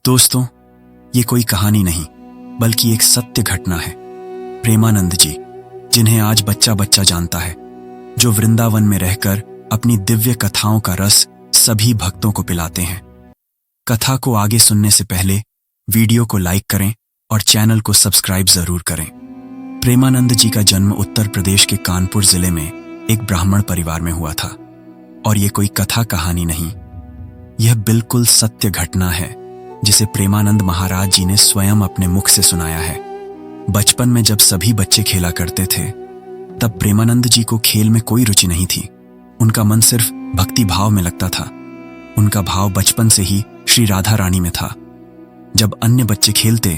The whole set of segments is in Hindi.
दोस्तों, ये कोई कहानी नहीं बल्कि एक सत्य घटना है। प्रेमानंद जी, जिन्हें आज बच्चा बच्चा जानता है, जो वृंदावन में रहकर अपनी दिव्य कथाओं का रस सभी भक्तों को पिलाते हैं। कथा को आगे सुनने से पहले वीडियो को लाइक करें और चैनल को सब्सक्राइब जरूर करें। प्रेमानंद जी का जन्म उत्तर प्रदेश के कानपुर जिले में एक ब्राह्मण परिवार में हुआ था। और ये कोई कथा कहानी नहीं, यह बिल्कुल सत्य घटना है जिसे प्रेमानंद महाराज जी ने स्वयं अपने मुख से सुनाया है। बचपन में जब सभी बच्चे खेला करते थे, तब प्रेमानंद जी को खेल में कोई रुचि नहीं थी। उनका मन सिर्फ भक्ति भाव में लगता था। उनका भाव बचपन से ही श्री राधा रानी में था। जब अन्य बच्चे खेलते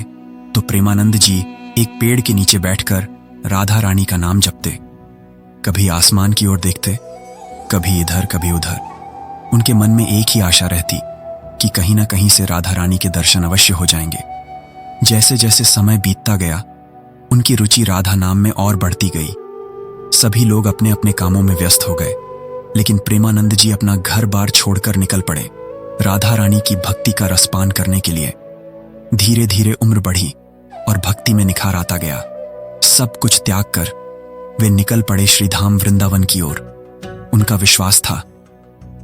तो प्रेमानंद जी एक पेड़ के नीचे बैठकर राधा रानी का नाम जपते। कभी आसमान की ओर देखते, कभी इधर कभी उधर। उनके मन में एक ही आशा रहती कि कहीं ना कहीं से राधा रानी के दर्शन अवश्य हो जाएंगे। जैसे जैसे समय बीतता गया, उनकी रुचि राधा नाम में और बढ़ती गई। सभी लोग अपने अपने कामों में व्यस्त हो गए, लेकिन प्रेमानंद जी अपना घर बार छोड़कर निकल पड़े राधा रानी की भक्ति का रसपान करने के लिए। धीरे धीरे उम्र बढ़ी और भक्ति में निखार आता गया। सब कुछ त्याग कर वे निकल पड़े श्रीधाम वृंदावन की ओर। उनका विश्वास था,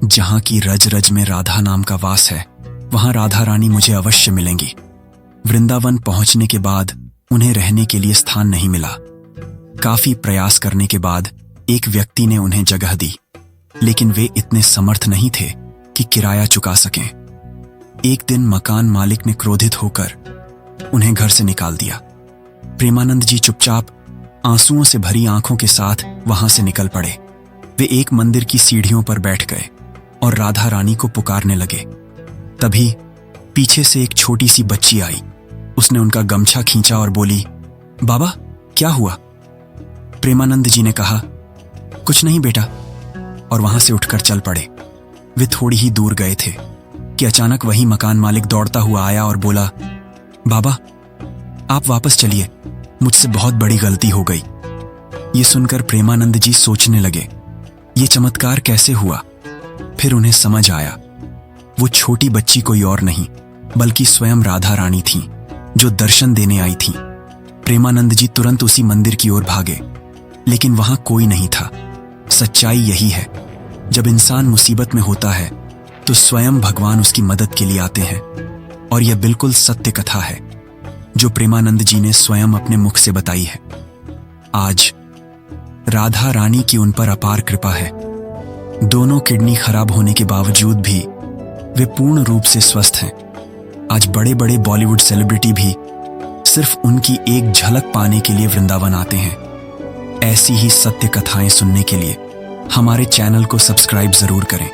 जहां की रज रज में राधा नाम का वास है, वहां राधा रानी मुझे अवश्य मिलेंगी। वृंदावन पहुंचने के बाद उन्हें रहने के लिए स्थान नहीं मिला। काफी प्रयास करने के बाद एक व्यक्ति ने उन्हें जगह दी, लेकिन वे इतने समर्थ नहीं थे कि किराया चुका सकें। एक दिन मकान मालिक ने क्रोधित होकर उन्हें घर से निकाल दिया। प्रेमानंद जी चुपचाप आंसुओं से भरी आंखों के साथ वहां से निकल पड़े। वे एक मंदिर की सीढ़ियों पर बैठ गए और राधा रानी को पुकारने लगे। तभी पीछे से एक छोटी सी बच्ची आई। उसने उनका गमछा खींचा और बोली, बाबा क्या हुआ? प्रेमानंद जी ने कहा, कुछ नहीं बेटा, और वहां से उठकर चल पड़े। वे थोड़ी ही दूर गए थे कि अचानक वही मकान मालिक दौड़ता हुआ आया और बोला, बाबा आप वापस चलिए, मुझसे बहुत बड़ी गलती हो गई। ये सुनकर प्रेमानंद जी सोचने लगे, ये चमत्कार कैसे हुआ? फिर उन्हें समझ आया, वो छोटी बच्ची कोई और नहीं बल्कि स्वयं राधा रानी थी, जो दर्शन देने आई थी। प्रेमानंद जी तुरंत उसी मंदिर की ओर भागे, लेकिन वहां कोई नहीं था। सच्चाई यही है, जब इंसान मुसीबत में होता है तो स्वयं भगवान उसकी मदद के लिए आते हैं। और यह बिल्कुल सत्य कथा है जो प्रेमानंद जी ने स्वयं अपने मुख से बताई है। आज राधा रानी की उन पर अपार कृपा है। दोनों किडनी खराब होने के बावजूद भी वे पूर्ण रूप से स्वस्थ हैं। आज बड़े बड़े बॉलीवुड सेलिब्रिटी भी सिर्फ उनकी एक झलक पाने के लिए वृंदावन आते हैं। ऐसी ही सत्य कथाएं सुनने के लिए हमारे चैनल को सब्सक्राइब जरूर करें।